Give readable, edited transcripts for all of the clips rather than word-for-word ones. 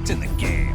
impact in the game.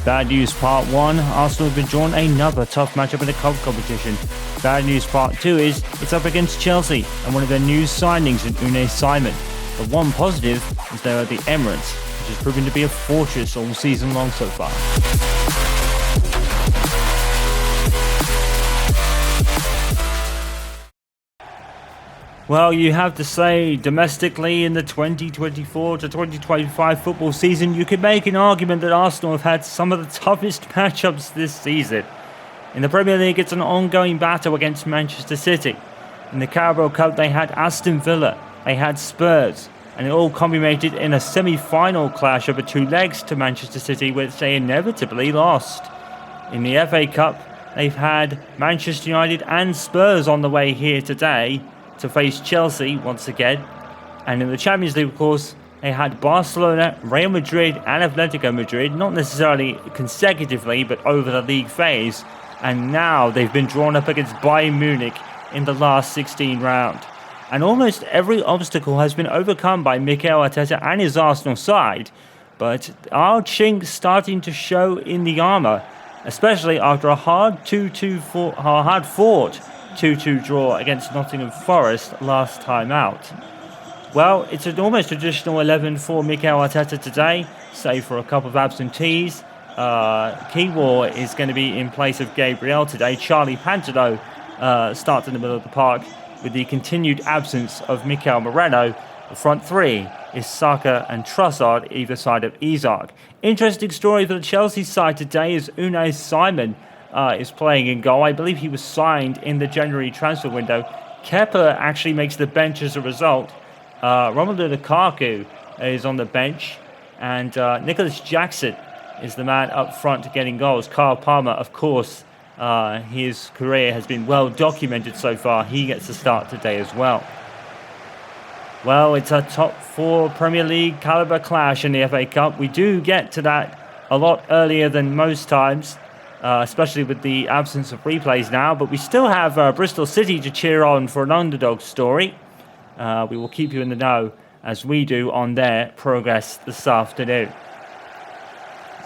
Bad news part 1, Arsenal have been drawn another tough matchup in the cup competition. Bad news part 2 is it's up against Chelsea and one of their new signings in Unai Simon. The one positive is they're at the Emirates, which has proven to be a fortress all season long so far. Well, you have to say, domestically in the 2024 to 2025 football season, you could make an argument that Arsenal have had some of the toughest matchups this season. In the Premier League, it's an ongoing battle against Manchester City. In the Carabao Cup, they had Aston Villa, they had Spurs, and it all culminated in a semi-final clash over two legs to Manchester City, which they inevitably lost. In the FA Cup, they've had Manchester United and Spurs on the way here today to face Chelsea once again. And in the Champions League, of course, they had Barcelona, Real Madrid and Atletico Madrid, not necessarily consecutively, but over the league phase. And now they've been drawn up against Bayern Munich in the last 16 round. And almost every obstacle has been overcome by Mikel Arteta and his Arsenal side. But are chinks starting to show in the armour, especially after a hard-fought 2-2 draw against Nottingham Forest last time out. Well, it's an almost traditional 11 for Mikel Arteta today, save for a couple of absentees. Kiwor is going to be in place of Gabriel today. Charlie Pantano starts in the middle of the park with the continued absence of Mikel Moreno. The front three is Saka and Trossard either side of Isak. Interesting story for the Chelsea side today is Unai Simon is playing in goal. I believe he was signed in the January transfer window. Kepa actually makes the bench as a result. Romelu Lukaku is on the bench. And Nicholas Jackson is the man up front getting goals. Kyle Palmer, of course, his career has been well documented so far. He gets a start today as well. Well, it's a top four Premier League calibre clash in the FA Cup. We do get to that a lot earlier than most times. Especially with the absence of replays now, but we still have Bristol City to cheer on for an underdog story. We will keep you in the know as we do on their progress this afternoon.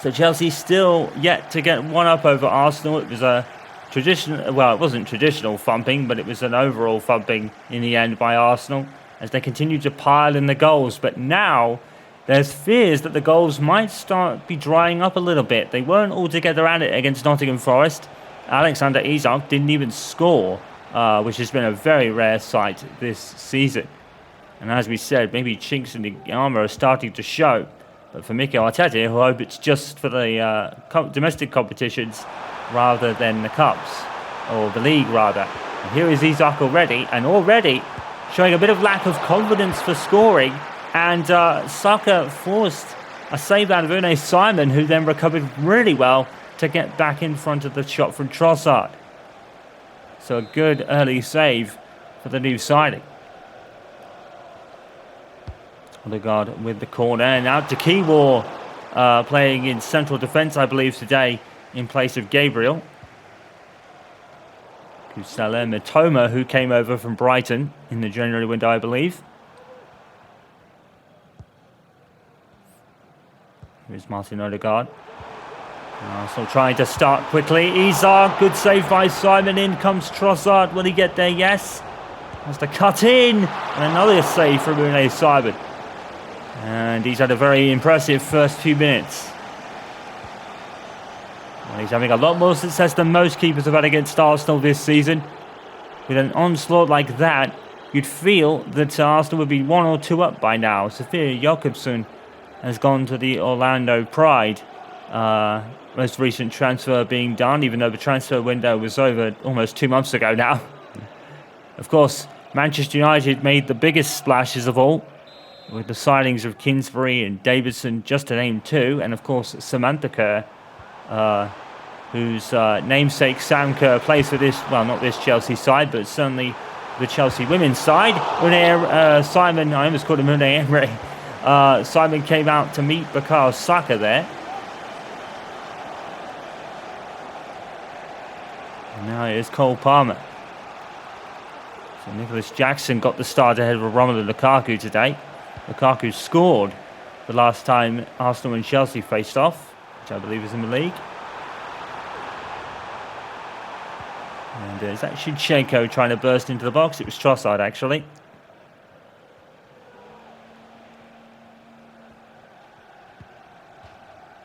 So Chelsea still yet to get one up over Arsenal. It was a traditional, well, it wasn't traditional thumping, but it was an overall thumping in the end by Arsenal as they continued to pile in the goals. But now there's fears that the goals might start be drying up a little bit. They weren't altogether at it against Nottingham Forest. Alexander Isak didn't even score, which has been a very rare sight this season. And as we said, maybe chinks in the armour are starting to show. But for Mikel Arteta, who hope it's just for the domestic competitions rather than the cups, or the league rather. And here is Isak already showing a bit of lack of confidence for scoring. And Saka forced a save out of Unai Simon, who then recovered really well to get back in front of the shot from Trossard. So a good early save for the new signing. Odegaard with the corner. And out to Kiwor, playing in central defence, I believe, today in place of Gabriel. Kusala Mitoma, who came over from Brighton in the January window, I believe. Here's Martin Odegaard. Arsenal trying to start quickly. Isak, good save by Simon. In comes Trossard. Will he get there? Yes. Has to cut in. And another save from Unai Simon. And he's had a very impressive first few minutes. And he's having a lot more success than most keepers have had against Arsenal this season. With an onslaught like that, you'd feel that Arsenal would be 1 or 2 up by now. Sophia Jakobsen has gone to the Orlando Pride. Most recent transfer being done, even though the transfer window was over almost 2 months ago now. Of course, Manchester United made the biggest splashes of all, with the signings of Kingsbury and Davidson, just to name 2, and of course Samantha Kerr, whose namesake Sam Kerr plays for this, well, not this Chelsea side, but certainly the Chelsea women's side. Simon, I almost called him Unai Emery. Simon came out to meet Bukayo Saka there. And now it is Cole Palmer. So Nicholas Jackson got the start ahead of Romelu Lukaku today. Lukaku scored the last time Arsenal and Chelsea faced off, which I believe is in the league. And is that Shinchenko trying to burst into the box? It was Trossard, actually.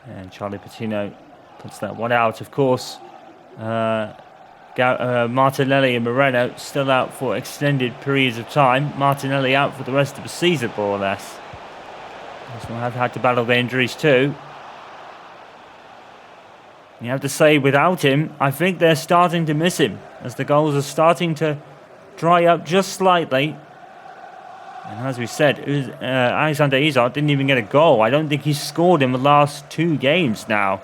And Charlie Patino puts that one out, of course. Martinelli and Moreno still out for extended periods of time. Martinelli out for the rest of the season, more or less. Arsenal have had to battle their injuries too. You have to say, without him, I think they're starting to miss him, as the goals are starting to dry up just slightly. And as we said, Alexander Isak didn't even get a goal. I don't think he's scored in the last 2 games now.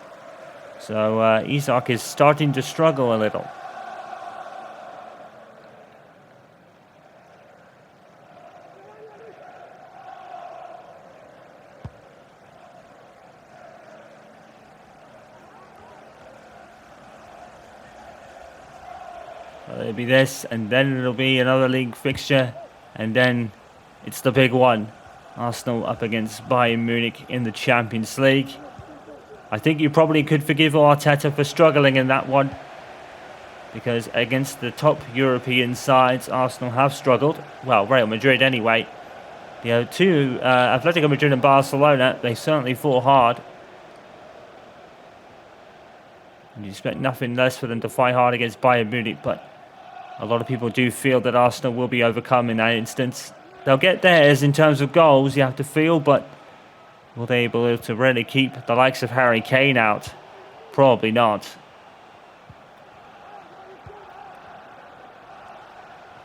So Isak is starting to struggle a little. It'll be this, and then it'll be another league fixture, and then it's the big one. Arsenal up against Bayern Munich in the Champions League. I think you probably could forgive Arteta for struggling in that one, because against the top European sides, Arsenal have struggled. Well, Real Madrid anyway. The 2, Atletico Madrid and Barcelona, they certainly fought hard. And you expect nothing less for them to fight hard against Bayern Munich, but a lot of people do feel that Arsenal will be overcome in that instance. They'll get theirs in terms of goals, you have to feel, but will they be able to really keep the likes of Harry Kane out? Probably not.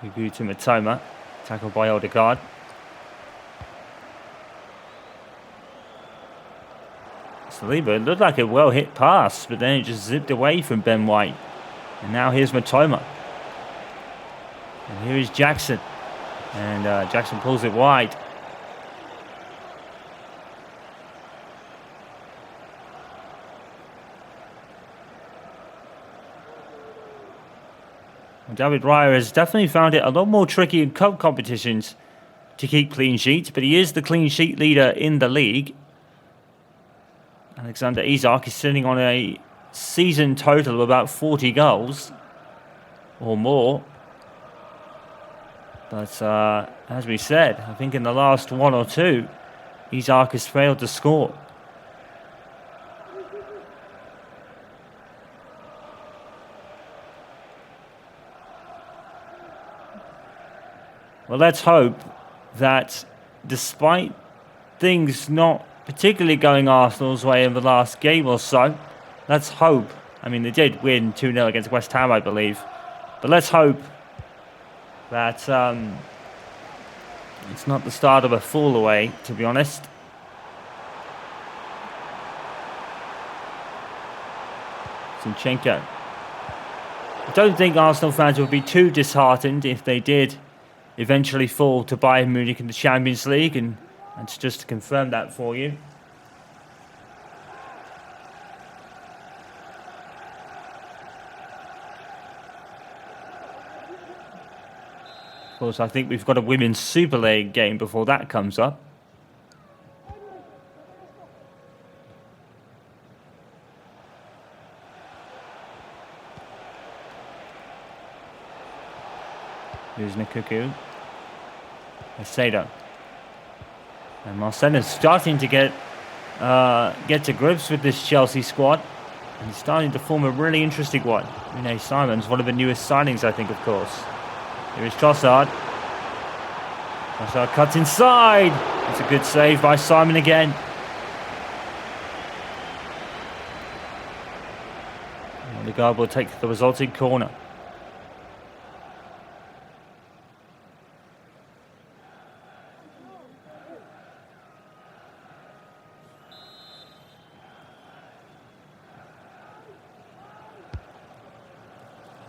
Hugo to Matoma, tackled by Odegaard. Saliba, it looked like a well-hit pass, but then it just zipped away from Ben White. And now here's Matoma. And here is Jackson. And Jackson pulls it wide. Well, David Raya has definitely found it a lot more tricky in cup competitions to keep clean sheets, but he is the clean sheet leader in the league. Alexander Isak is sitting on a season total of about 40 goals or more. But as we said, I think in the last 1 or 2, Isak has failed to score. Well, let's hope that despite things not particularly going Arsenal's way in the last game or so, let's hope, I mean they did win 2-0 against West Ham, I believe, but let's hope that it's not the start of a fall away, to be honest. Zinchenko. I don't think Arsenal fans would be too disheartened if they did eventually fall to Bayern Munich in the Champions League, and that's just to confirm that for you. Of course, I think we've got a Women's Super League game before that comes up. Here's Nkuku. Macedo. And Marcel is starting to get to grips with this Chelsea squad. And he's starting to form a really interesting one. Renee Simons, one of the newest signings, I think, of course. Here is Trossard. Trossard cuts inside. It's a good save by Simon again. The guard will take the resulting corner.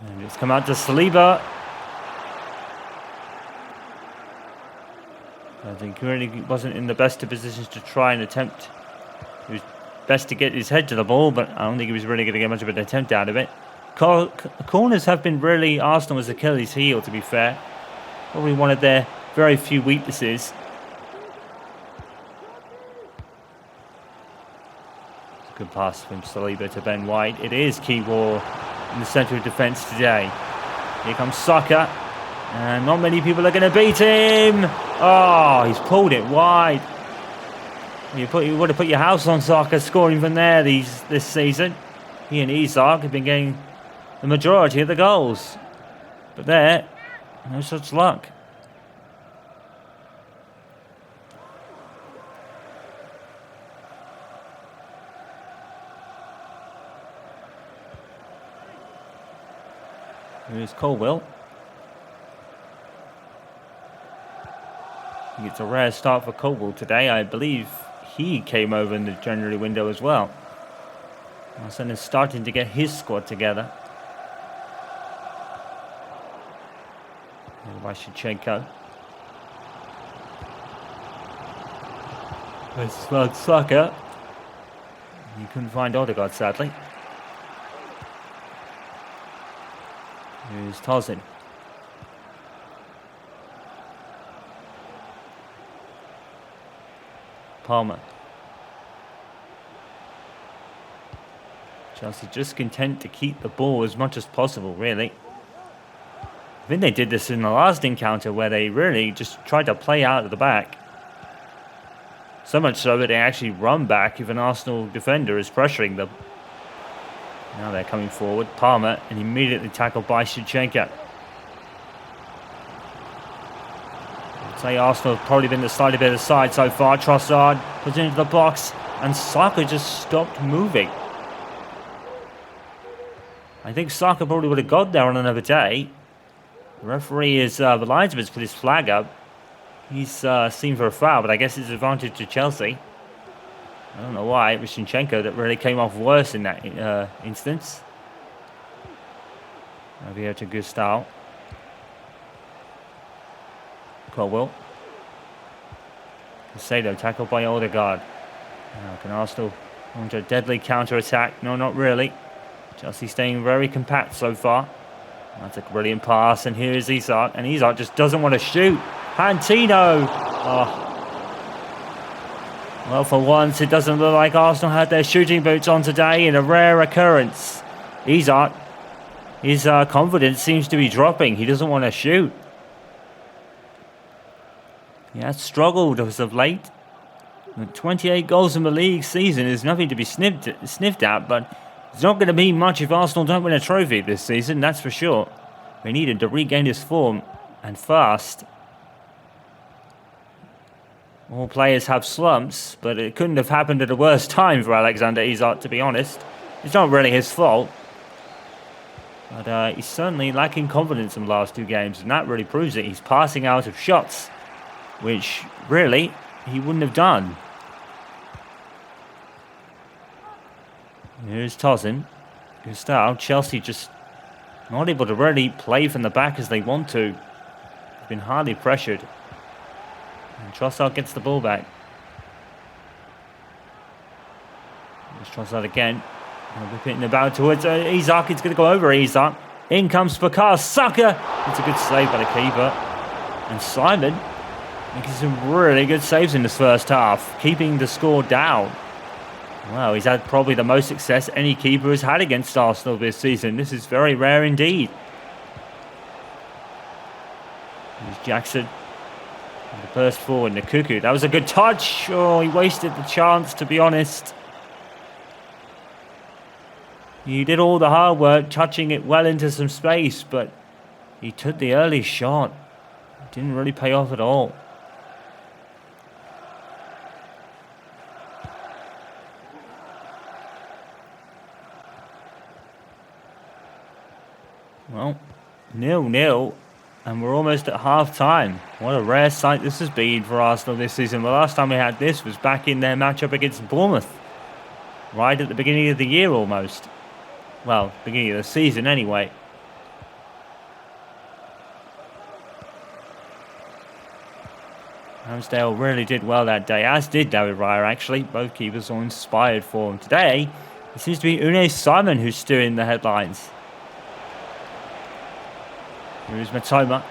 And it's come out to Saliba. I think he really wasn't in the best of positions to try and attempt. He was best to get his head to the ball, but I don't think he was really going to get much of an attempt out of it. Corners have been really Arsenal's Achilles heel, to be fair. Probably one of their very few weaknesses. It's a good pass from Saliba to Ben White. It is Key War in the centre of defence today. Here comes Saka. And not many people are going to beat him. Oh, he's pulled it wide. You would have put your house on Saka scoring from there this season. He and Isak have been getting the majority of the goals. But there, no such luck. Here's Colwell. I think it's a rare start for Colwell today. I believe he came over in the January window as well. Arsenal is starting to get his squad together. By Shevchenko. There's Saka. He couldn't find Odegaard, sadly. Here's Tosin. Palmer. Chelsea just content to keep the ball as much as possible, really. I think they did this in the last encounter where they really just tried to play out of the back. So much so that they actually run back if an Arsenal defender is pressuring them. Now they're coming forward. Palmer, and immediately tackled by Shevchenko. I'd say Arsenal have probably been the slightly better side so far. Trossard puts it into the box, and Saka just stopped moving. I think Saka probably would have got there on another day. The referee is the linesman's put his flag up. He's seen for a foul, but I guess it's advantage to Chelsea. I don't know why. It was Zinchenko that really came off worse in that instance. Over here to Gustavo. Colwell. Casado tackled by Odegaard. Now can Arsenal launch a deadly counter-attack? No, not really. Chelsea staying very compact so far. That's a brilliant pass, and here is Isak, and Isak just doesn't want to shoot. Pantino! Oh. Well, for once, it doesn't look like Arsenal had their shooting boots on today in a rare occurrence. Isak, his confidence seems to be dropping. He doesn't want to shoot. He has struggled as of late. 28 goals in the league season is nothing to be sniffed at, but it's not going to be much if Arsenal don't win a trophy this season, that's for sure. They need him to regain his form, and fast. All players have slumps, but it couldn't have happened at a worse time for Alexander Isak, to be honest. It's not really his fault. But he's certainly lacking confidence in the last two games, and that really proves it. He's passing out of shots, which, really, he wouldn't have done. Here's Tosin. Gustavo. Chelsea just not able to really play from the back as they want to. They've been hardly pressured. And Trossard gets the ball back. There's Trossard again. We're hitting about towards Isak. It's going to go over Isak. In comes Bakar Saka. It's a good save by the keeper. And Simon making some really good saves in this first half, keeping the score down. Wow, he's had probably the most success any keeper has had against Arsenal this season. This is very rare indeed. Here's Jackson. The burst forward, Nkuku. That was a good touch. Oh, he wasted the chance, to be honest. He did all the hard work, touching it well into some space, but he took the early shot. It didn't really pay off at all. Well, 0-0, and we're almost at half-time. What a rare sight this has been for Arsenal this season. The last time we had this was back in their matchup against Bournemouth. Right at the beginning of the year, almost. Well, beginning of the season, anyway. Ramsdale really did well that day, as did David Raya, actually. Both keepers on inspired form. Today, it seems to be Unai Simon who's steering the headlines. Here is Matoma.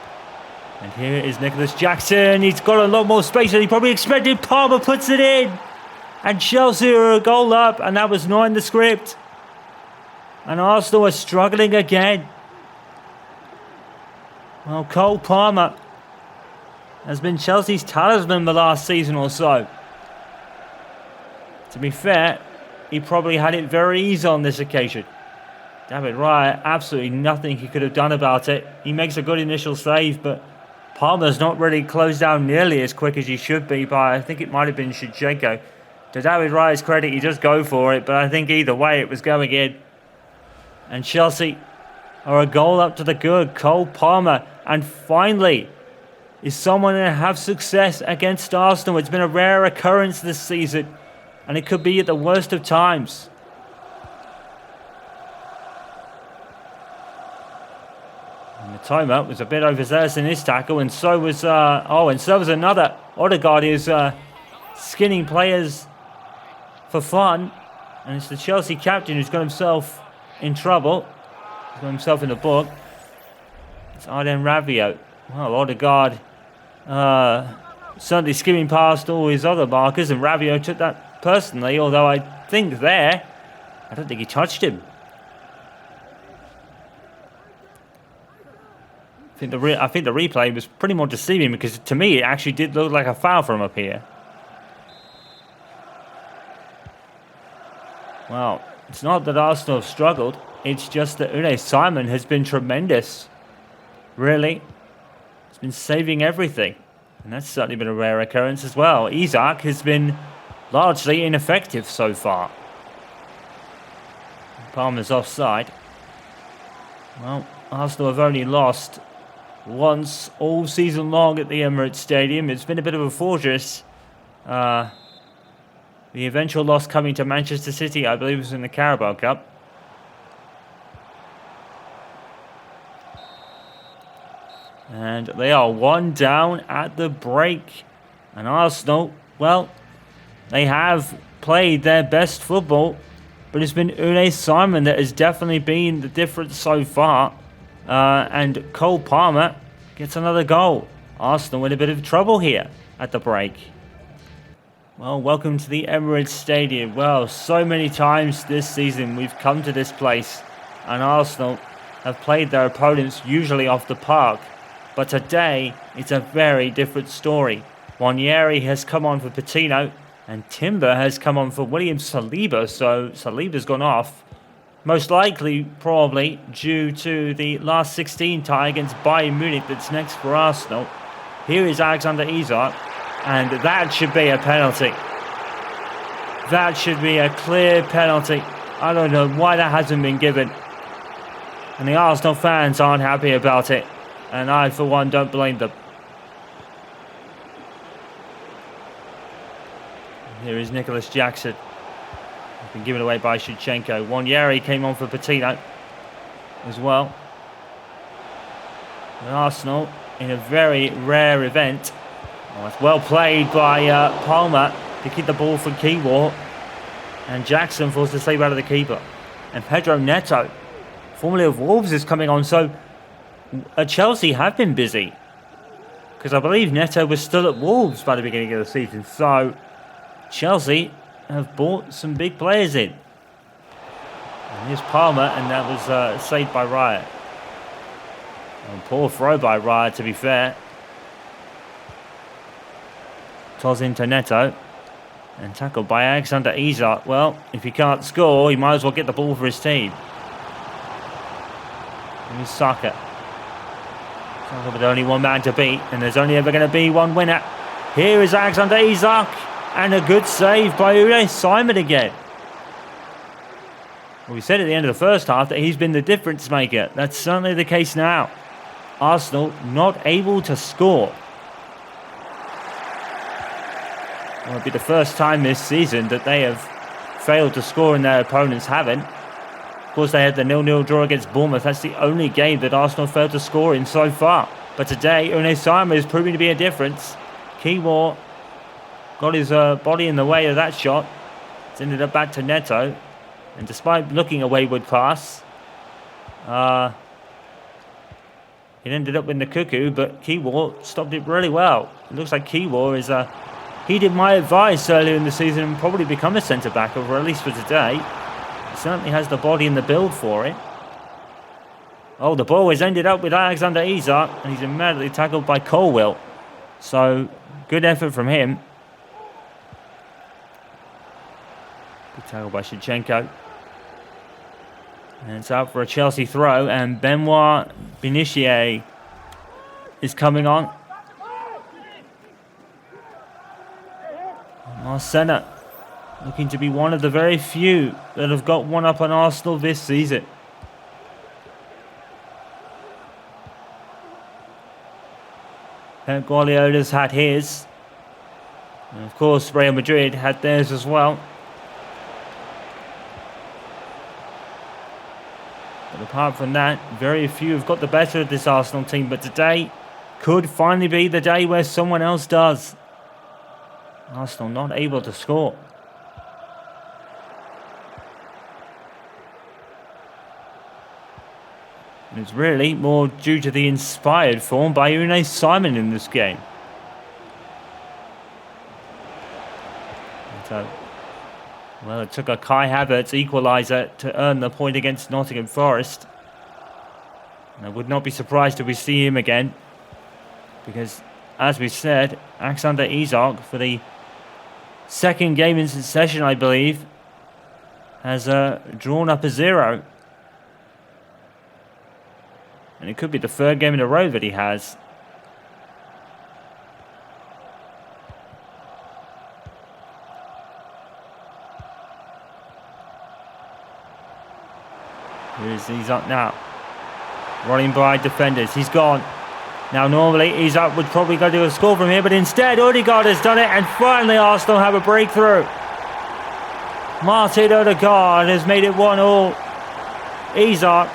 And here is Nicholas Jackson. He's got a lot more space than he probably expected. Palmer puts it in. And Chelsea are a goal up. And that was not in the script. And Arsenal are struggling again. Well, Cole Palmer has been Chelsea's talisman the last season or so. To be fair, he probably had it very easy on this occasion. David Raya, absolutely nothing he could have done about it. He makes a good initial save, but Palmer's not really closed down nearly as quick as he should be by, I think it might have been Zinchenko. To David Raya's credit, he just go for it, but I think either way it was going in. And Chelsea are a goal up to the good. Cole Palmer, and finally, is someone going to have success against Arsenal. It's been a rare occurrence this season, and it could be at the worst of times. Matoma was a bit overzealous in his tackle, and so was another. Odegaard is skinning players for fun, and it's the Chelsea captain who's got himself in trouble. He's got himself in the book. It's Arden Rabiot. Well, Odegaard certainly skimming past all his other markers, and Rabiot took that personally, although I don't think he touched him. I think the replay was pretty more deceiving, because to me it actually did look like a foul from up here. Well, it's not that Arsenal have struggled, it's just that Unai Simon has been tremendous. Really. He's been saving everything. And that's certainly been a rare occurrence as well. Isak has been largely ineffective so far. Palmer's offside. Well, Arsenal have only lost once all season long at the Emirates Stadium. It's been a bit of a fortress. The eventual loss coming to Manchester City, I believe, was in the Carabao Cup. And they are one down at the break. And Arsenal, well, they have played their best football, but it's been Unai Simon that has definitely been the difference so far. And Cole Palmer gets another goal. Arsenal in a bit of trouble here at the break. Well, welcome to the Emirates Stadium. Well, so many times this season we've come to this place, and Arsenal have played their opponents usually off the park. But today, it's a very different story. Wanyeri has come on for Patino, and Timber has come on for William Saliba, so Saliba's gone off. Most likely, probably, due to the last 16 tie against Bayern Munich that's next for Arsenal. Here is Alexander Isak, and that should be a penalty. That should be a clear penalty. I don't know why that hasn't been given. And the Arsenal fans aren't happy about it. And I, for one, don't blame them. Here is Nicholas Jackson. Been given away by Zinchenko. Wanyeri came on for Patino as well. And Arsenal in a very rare event. Oh, it's well played by Palmer to keep the ball from Kiwior. And Jackson forced to save out of the keeper. And Pedro Neto, formerly of Wolves, is coming on. So Chelsea have been busy, because I believe Neto was still at Wolves by the beginning of the season. So Chelsea have bought some big players in. And here's Palmer, and that was saved by Raya. And poor throw by Raya, to be fair. Toss into Neto. And tackled by Alexander Isak. Well, if he can't score, he might as well get the ball for his team. Here's Saka. Saka with only one man to beat, and there's only ever going to be one winner. Here is Alexander Isak, and a good save by Unai Simon again. Well, we said at the end of the first half that he's been the difference maker. That's certainly the case now. Arsenal not able to score. Well, it'll be the first time this season that they have failed to score and their opponents haven't. Of course, they had the 0-0 draw against Bournemouth. That's the only game that Arsenal failed to score in so far. But today, Unai Simon is proving to be a difference. Keywar got his body in the way of that shot. It's ended up back to Neto. And despite looking a wayward pass, it ended up in the cuckoo, but Keywar stopped it really well. It looks like Keywar is heeded my advice earlier in the season and probably become a centre-back, or at least for today. He certainly has the body and the build for it. Oh, the ball has ended up with Alexander Isak, and he's immediately tackled by Colwill. So, good effort from him. Good tackle by Shevchenko. And it's out for a Chelsea throw, and Benoit Benichier is coming on. Marcena looking to be one of the very few that have got one up on Arsenal this season. Pep Guardiola's had his. And of course, Real Madrid had theirs as well. But apart from that, very few have got the better of this Arsenal team. But today could finally be the day where someone else does. Arsenal not able to score. And it's really more due to the inspired form by Unai Simon in this game. So, well, it took a Kai Havertz equaliser to earn the point against Nottingham Forest. And I would not be surprised if we see him again. Because, as we said, Alexander Isak, for the second game in succession, I believe, has drawn up a 0. And it could be the third game in a row that he has. He's up now. Running by defenders. He's gone. Now normally Isak would probably go to a score from here, but instead Odegaard has done it, and finally Arsenal have a breakthrough. Martin Odegaard has made it 1-1. Isak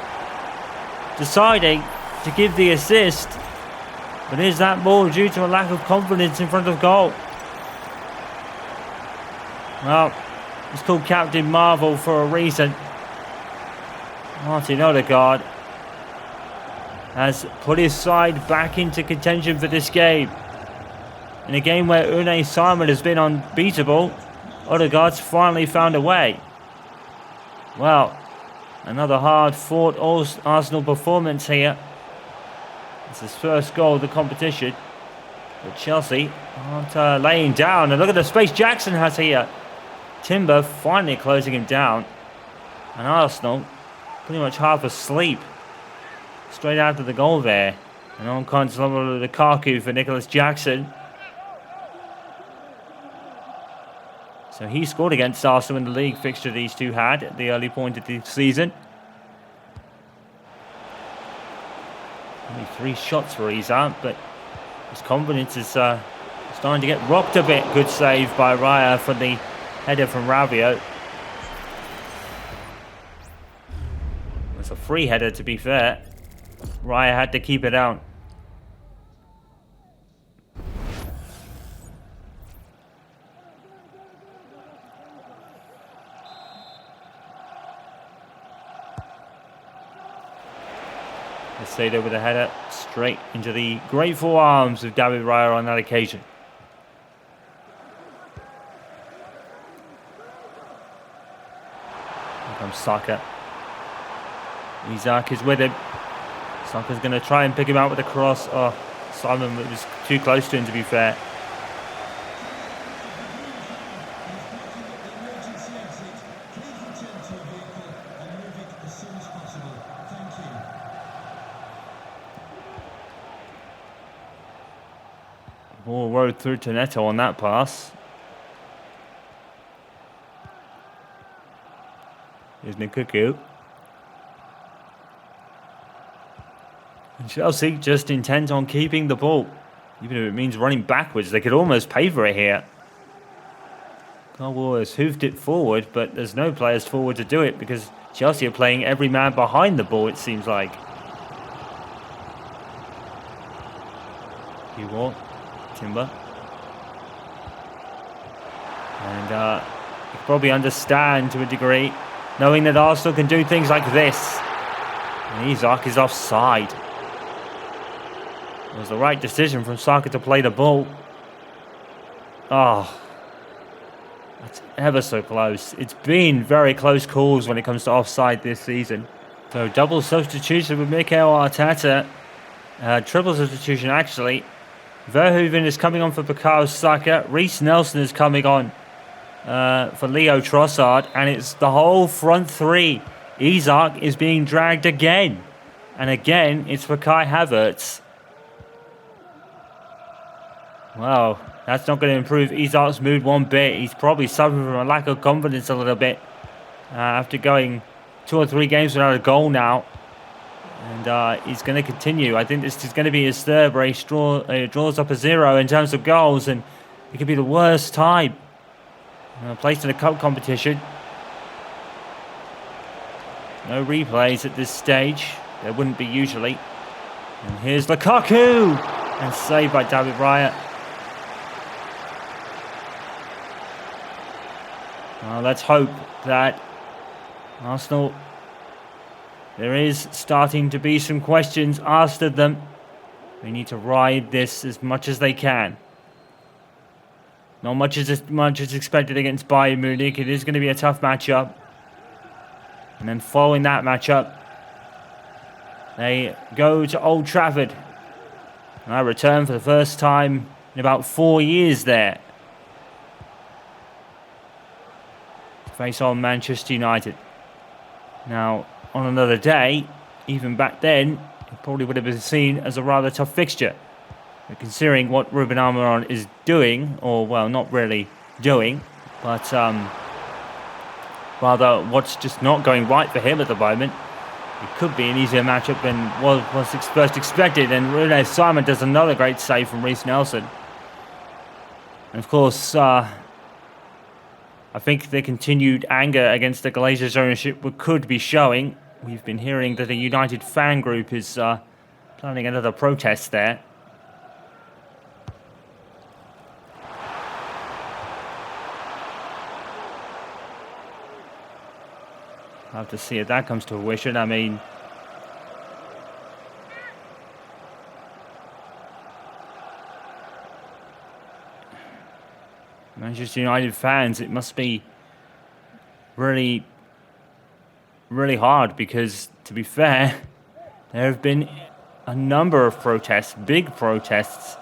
deciding to give the assist, but is that more due to a lack of confidence in front of goal? Well, it's called Captain Marvel for a reason. Martin Odegaard has put his side back into contention for this game. In a game where Unai Simon has been unbeatable, Odegaard's finally found a way. Well, another hard-fought Arsenal performance here. It's his first goal of the competition. But Chelsea aren't laying down. And look at the space Jackson has here. Timber finally closing him down. And Arsenal pretty much half asleep. Straight after the goal there. And on control of Lukaku for Nicholas Jackson. So he scored against Arsenal in the league fixture these two had at the early point of the season. Only 3 shots for Isak, but his confidence is starting to get rocked a bit. Good save by Raya for the header from Rabiot. It's a free header, to be fair. Raya had to keep it out. Caicedo with a header straight into the grateful arms of David Raya on that occasion. Here comes Saka. Isak is with him. Saka's going to try and pick him out with a cross. Oh, Simon was too close to him, to be fair. All road through to Neto on that pass. Here's Nkuku. And Chelsea just intent on keeping the ball. Even if it means running backwards, they could almost pay for it here. Carwell has hoofed it forward, but there's no players forward to do it because Chelsea are playing every man behind the ball, it seems like. Ewart, Timber. And you can probably understand to a degree, knowing that Arsenal can do things like this. And Isak is offside. It was the right decision from Saka to play the ball. Oh, that's ever so close. It's been very close calls when it comes to offside this season. So double substitution with Mikel Arteta. Triple substitution actually. Verhoeven is coming on for Bukayo Saka. Reece Nelson is coming on for Leo Trossard. And it's the whole front three. Isak is being dragged again. And again, it's for Kai Havertz. Well, that's not going to improve Isak's mood one bit. He's probably suffering from a lack of confidence a little bit. After going 2 or 3 games without a goal now. And he's going to continue. I think this is going to be his third where he draws up a 0 in terms of goals. And it could be the worst time. Placed in a cup competition. No replays at this stage. There wouldn't be usually. And here's Lukaku! And saved by David Raya. Well, let's hope that Arsenal, there is starting to be some questions asked of them. They need to ride this as much as they can. Not much as expected against Bayern Munich. It is going to be a tough matchup. And then following that matchup, they go to Old Trafford. And I return for the first time in about 4 years there. Face on Manchester United. Now, on another day, even back then, it probably would have been seen as a rather tough fixture. But considering what Ruben Almiron is doing, or well, not really doing, but rather what's just not going right for him at the moment, it could be an easier matchup than was first expected. And Rune Simon does another great save from Reece Nelson. And of course, I think the continued anger against the Glazers' ownership could be showing. We've been hearing that a United fan group is planning another protest there. I'll have to see if that comes to fruition. I mean, Manchester United fans, it must be really, really hard because, to be fair, there have been a number of protests, big protests,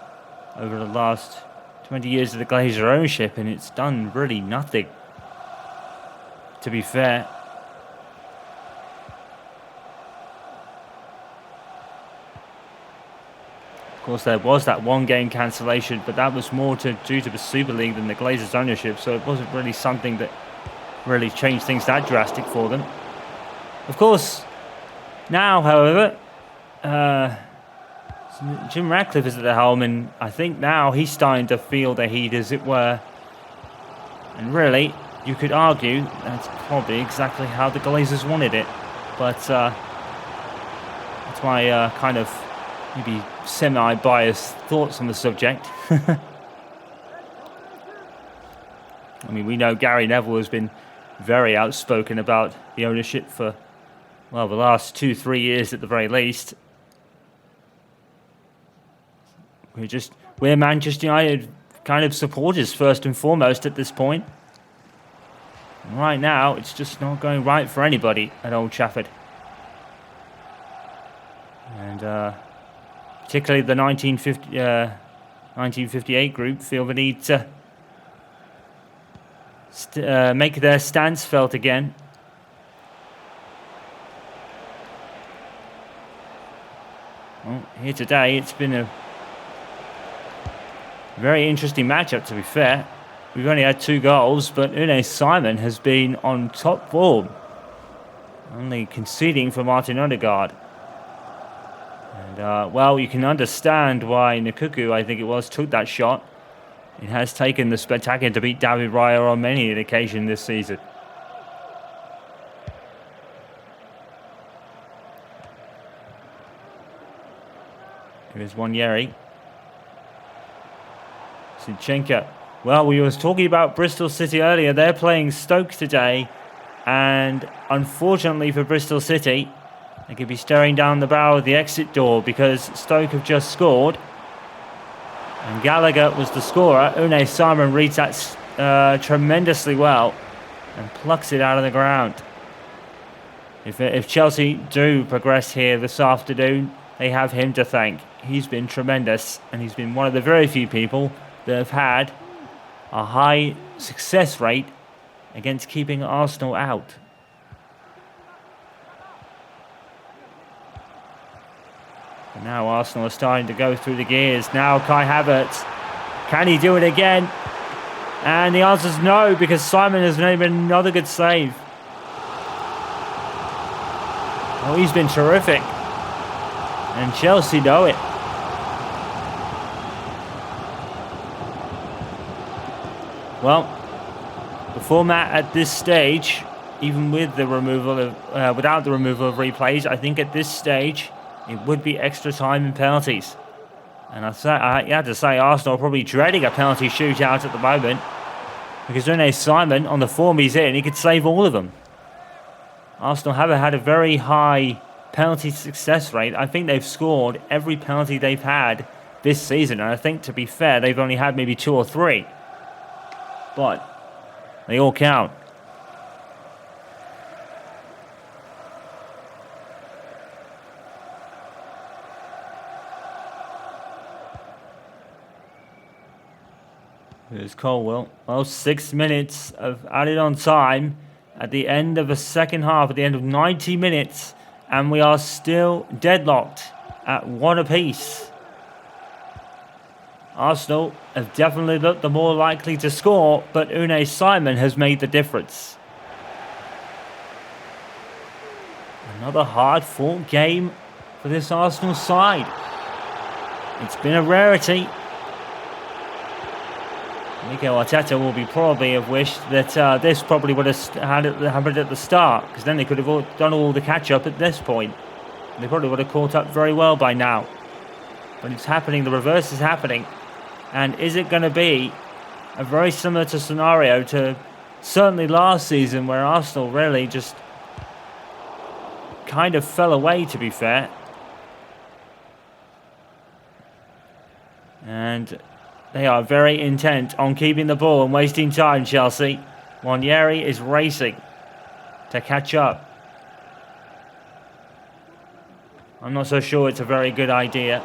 over the last 20 years of the Glazer ownership, and it's done really nothing, to be fair. Of course, there was that 1-game cancellation, but that was more due to the Super League than the Glazers' ownership, so it wasn't really something that really changed things that drastic for them. Of course, now, however, Jim Ratcliffe is at the helm, and I think now he's starting to feel the heat, as it were. And really, you could argue that's probably exactly how the Glazers wanted it, but that's my kind of maybe semi-biased thoughts on the subject. I mean, we know Gary Neville has been very outspoken about the ownership for, well, the last 2-3 years at the very least. We're Manchester United kind of supporters first and foremost at this point. And right now, it's just not going right for anybody at Old Trafford. And particularly the 1958 group feel the need to make their stance felt again. Well, here today it's been Very interesting matchup, to be fair. We've only had 2 goals, but Unai Simon has been on top form. Only conceding for Martin Odegaard. And, well, you can understand why Nkuku, I think it was, took that shot. It has taken the spectacular to beat David Raya on many an occasion this season. Here's Wanyeri. Zinchenko. Well, we was talking about Bristol City earlier. They're playing Stoke today. And unfortunately for Bristol City, they could be staring down the barrel of the exit door because Stoke have just scored. And Gallagher was the scorer. Unai Simon reads that tremendously well and plucks it out of the ground. If Chelsea do progress here this afternoon, they have him to thank. He's been tremendous, and he's been one of the very few people that have had a high success rate against keeping Arsenal out. And now Arsenal are starting to go through the gears. Now Kai Havertz. Can he do it again? And the answer is no, because Simon has made another good save. Oh, he's been terrific. And Chelsea know it. Well, the format at this stage, even with the removal of, without the removal of replays, I think at this stage it would be extra time and penalties. And I had to say, Arsenal are probably dreading a penalty shootout at the moment, because Unai Simon, on the form he's in, he could save all of them. Arsenal have had a very high penalty success rate. I think they've scored every penalty they've had this season, and I think, to be fair, they've only had maybe 2 or 3. But they all count. Here's Colwell. Well, 6 minutes of added on time at the end of the second half, at the end of 90 minutes, and we are still deadlocked at 1 apiece. Arsenal have definitely looked the more likely to score, but Unai Simon has made the difference. Another hard-fought game for this Arsenal side. It's been a rarity. Mikel Arteta will be probably have wished that this probably would have happened at the start, because then they could have done all the catch-up at this point. They probably would have caught up very well by now. But it's happening, the reverse is happening. And is it going to be a very similar to scenario to certainly last season, where Arsenal really just kind of fell away, to be fair? And they are very intent on keeping the ball and wasting time, Chelsea. Wanyeri is racing to catch up. I'm not so sure it's a very good idea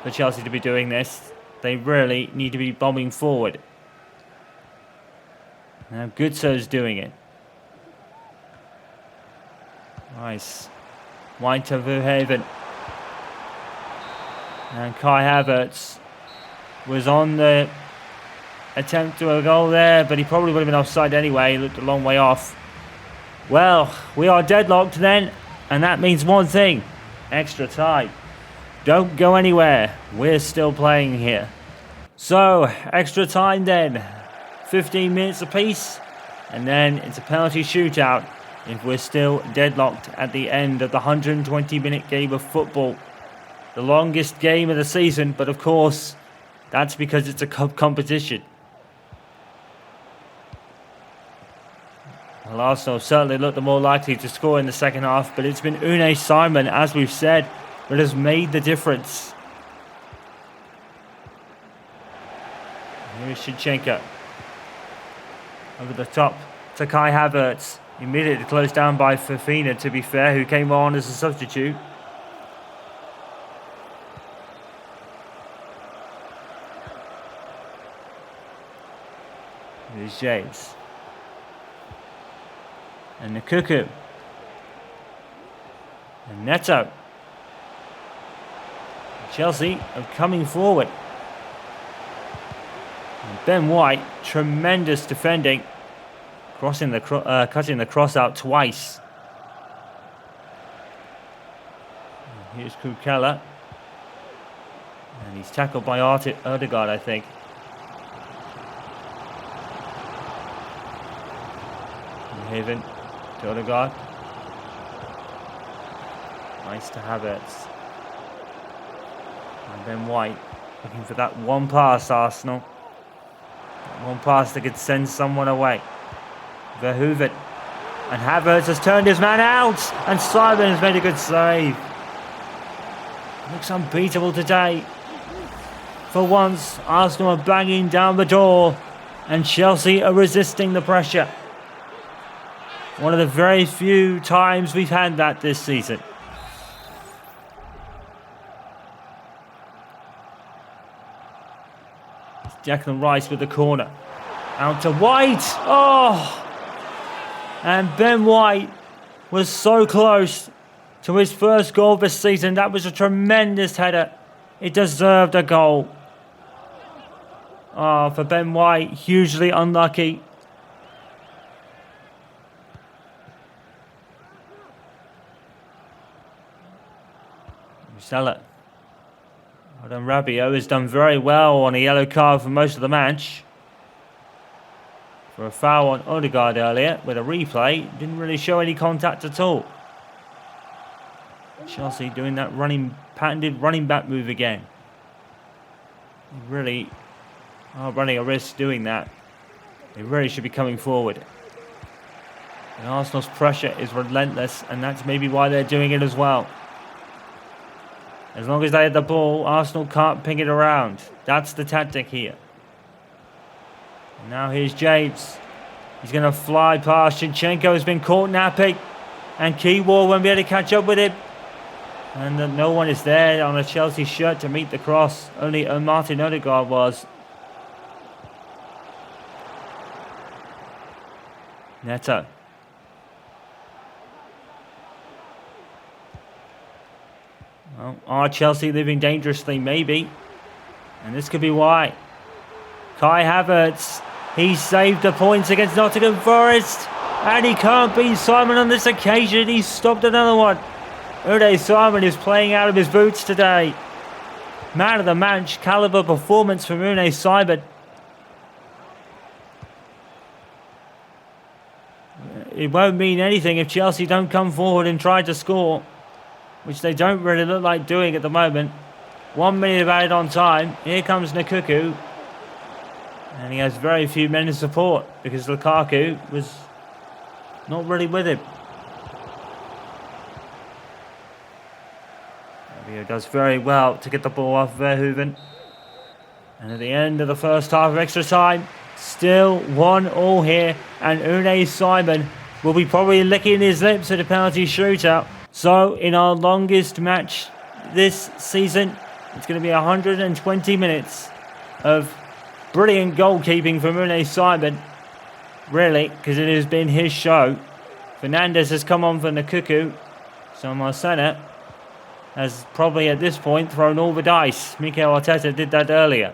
for Chelsea to be doing this. They really need to be bombing forward. Now Goodso's doing it. Nice. White to Verhaven. And Kai Havertz was on the attempt to a goal there, but he probably would have been offside anyway. He looked a long way off. Well, we are deadlocked then, and that means one thing: extra time. Don't go anywhere. We're still playing here. So, extra time then. 15 minutes apiece, and then it's a penalty shootout if we're still deadlocked at the end of the 120-minute game of football. The longest game of the season, but of course, that's because it's a cup competition. Well, Arsenal certainly looked the more likely to score in the second half, but it's been Unai Simon, as we've said, that has made the difference. Here's Zinchenko. Over the top to Kai Havertz. Immediately closed down by Fofana, to be fair, who came on as a substitute. Here's James. And Nkuku. And Neto. Chelsea are coming forward. Ben White, tremendous defending, cutting the cross out twice. And here's Kukela, and he's tackled by Odegaard, I think. Haven to Odegaard. Nice to have it. And Ben White looking for that one pass, Arsenal. One pass that could send someone away. Verhoeven. And Havertz has turned his man out. And Simon has made a good save. Looks unbeatable today. For once, Arsenal are banging down the door. And Chelsea are resisting the pressure. One of the very few times we've had that this season. Declan Rice with the corner. Out to White. Oh! And Ben White was so close to his first goal this season. That was a tremendous header. It deserved a goal. Oh, for Ben White, hugely unlucky. Musella. Well done, Rabiot has done very well on a yellow card for most of the match. For a foul on Odegaard earlier with a replay, didn't really show any contact at all. Chelsea doing that patented running back move again. Really are running a risk doing that. They really should be coming forward. And Arsenal's pressure is relentless, and that's maybe why they're doing it as well. As long as they have the ball, Arsenal can't ping it around. That's the tactic here. And now here's James. He's going to fly past. Zinchenko has been caught napping. And Keywall won't be able to catch up with him. And no one is there on a Chelsea shirt to meet the cross. Only Martin Odegaard was. Neto. Well, are Chelsea living dangerously? Maybe. And this could be why. Kai Havertz. He saved the points against Nottingham Forest. And he can't beat Simon on this occasion. He stopped another one. Unai Simon is playing out of his boots today. Man of the match caliber performance from Unai Simon. It won't mean anything if Chelsea don't come forward and try to score, which they don't really look like doing at the moment. 1 minute of added on time. Here comes Nkuku. And he has very few men in support because Lukaku was not really with him. Rabiot does very well to get the ball off Verhoeven. And at the end of the first half of extra time, still 1-1 here. And Unai Simon will be probably licking his lips at a penalty shootout. So in our longest match this season, it's going to be 120 minutes of brilliant goalkeeping from Unai Simon. Really, because it has been his show. Fernandes has come on for Nkuku. So Marcena has probably at this point thrown all the dice. Mikel Arteta did that earlier.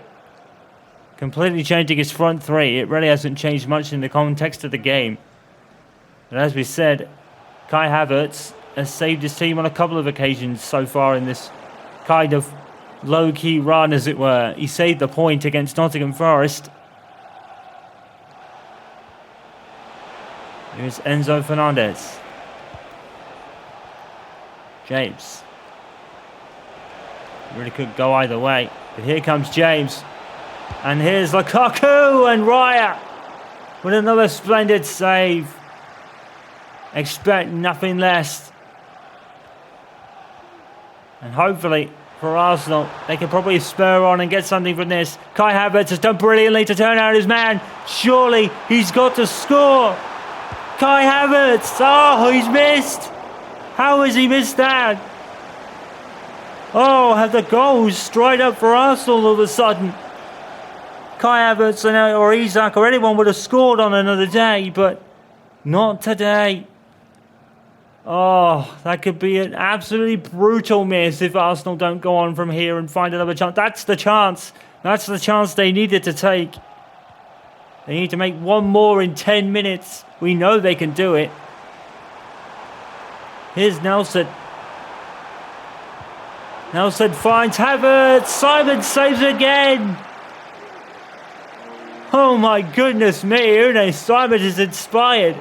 Completely changing his front three. It really hasn't changed much in the context of the game. But as we said, Kai Havertz has saved his team on a couple of occasions so far in this kind of low-key run, as it were. He saved the point against Nottingham Forest. Here's Enzo Fernandez. James. Really could go either way. But here comes James. And here's Lukaku and Raya with another splendid save. Expect nothing less. And hopefully for Arsenal, they can probably spur on and get something from this. Kai Havertz has done brilliantly to turn out his man. Surely he's got to score. Kai Havertz. Oh, he's missed. How has he missed that? Oh, have the goals dried up for Arsenal all of a sudden? Kai Havertz or Isak or anyone would have scored on another day, but not today. Oh, that could be an absolutely brutal miss if Arsenal don't go on from here and find another chance. That's the chance. That's the chance they needed to take. They need to make one more in 10 minutes. We know they can do it. Here's Nelson. Nelson finds Havertz. Simon saves again. Oh my goodness me. Unai Simon is inspired.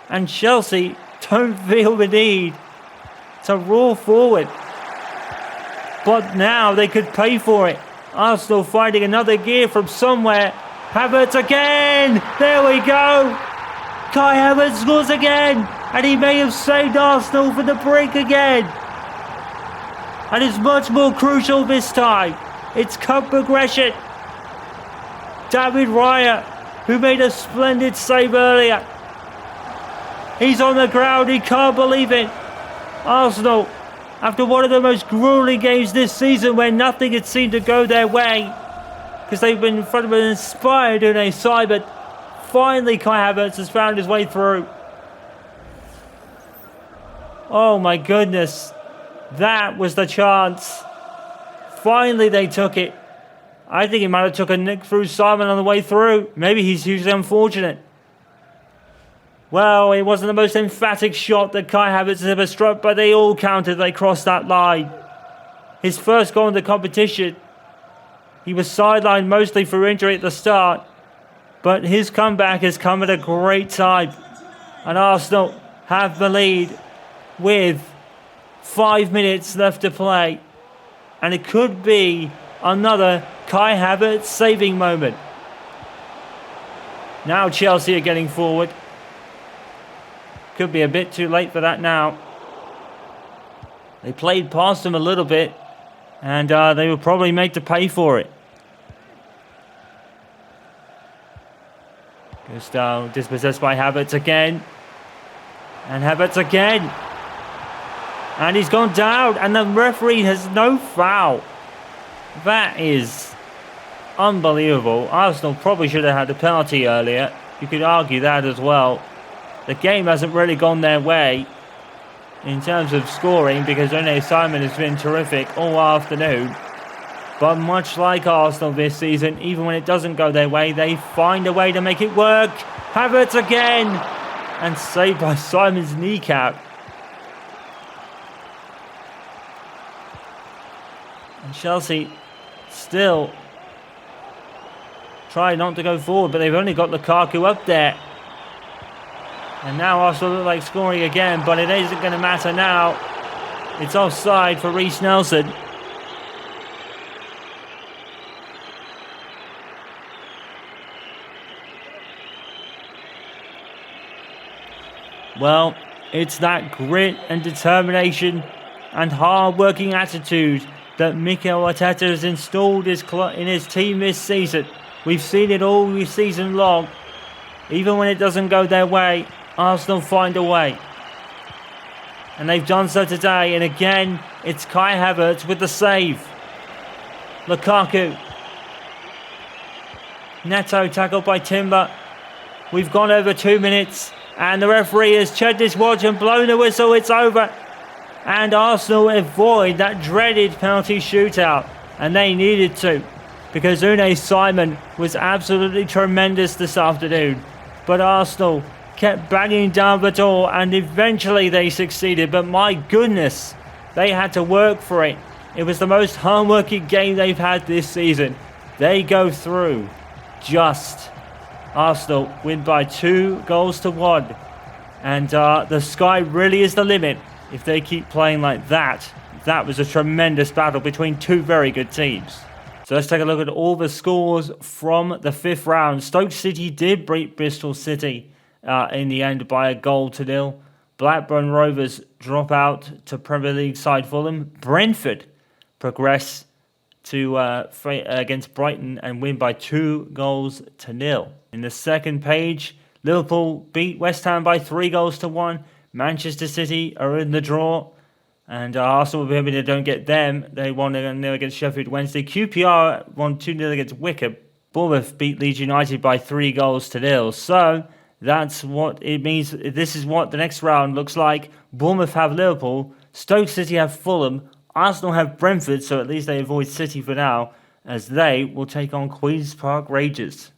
And Chelsea don't feel the need to roar forward. But now they could pay for it. Arsenal finding another gear from somewhere. Havertz again. There we go. Kai Havertz scores again. And he may have saved Arsenal for the break again. And it's much more crucial this time. It's cup progression. David Raya, who made a splendid save earlier. He's on the ground. He can't believe it. Arsenal, after one of the most grueling games this season where nothing had seemed to go their way, because they've been in front of an inspired Unai Simon, finally Kai Havertz has found his way through. Oh my goodness. That was the chance. Finally they took it. I think he might have took a nick through Simon on the way through. Maybe he's hugely unfortunate. Well, it wasn't the most emphatic shot that Kai Havertz has ever struck, but they all counted. They crossed that line. His first goal in the competition. He was sidelined mostly for injury at the start, but his comeback has come at a great time. And Arsenal have the lead with 5 minutes left to play. And it could be another Kai Havertz saving moment. Now Chelsea are getting forward. Could be a bit too late for that now. They played past him a little bit, and they were probably made to pay for it. Gusto dispossessed by Havertz again. And Havertz again. And he's gone down, and the referee has no foul. That is unbelievable. Arsenal probably should have had a penalty earlier. You could argue that as well. The game hasn't really gone their way in terms of scoring because Unai Simon has been terrific all afternoon. But much like Arsenal this season, even when it doesn't go their way, they find a way to make it work. Havertz again! And saved by Simon's kneecap. And Chelsea still try not to go forward, but they've only got Lukaku up there. And now Arsenal look like scoring again, but it isn't going to matter now. It's offside for Reiss Nelson. Well, it's that grit and determination and hard-working attitude that Mikel Arteta has installed in his team this season. We've seen it all season long. Even when it doesn't go their way, Arsenal find a way. And they've done so today. And again, it's Kai Havertz with the save. Lukaku. Neto tackled by Timber. We've gone over 2 minutes. And the referee has checked his watch and blown the whistle. It's over. And Arsenal avoid that dreaded penalty shootout. And they needed to. Because Unai Simon was absolutely tremendous this afternoon. But Arsenal kept banging down the door and eventually they succeeded. But my goodness, they had to work for it. It was the most hard-working game they've had this season. They go through. Just. Arsenal win by 2-1. And the sky really is the limit if they keep playing like that. That was a tremendous battle between two very good teams. So let's take a look at all the scores from the fifth round. Stoke City did beat Bristol City in the end by 1-0. Blackburn Rovers drop out to Premier League side Fulham. Brentford progress to against Brighton and win by 2-0. In the second page, Liverpool beat West Ham by 3-1. Manchester City are in the draw. And Arsenal, maybe they don't get them. They won 1-0 against Sheffield Wednesday. QPR won 2-0 against Wickham. Bournemouth beat Leeds United by 3-0. So that's what it means. This is what the next round looks like. Bournemouth have Liverpool. Stoke City have Fulham. Arsenal have Brentford, so at least they avoid City for now. as they will take on Queen's Park Rangers.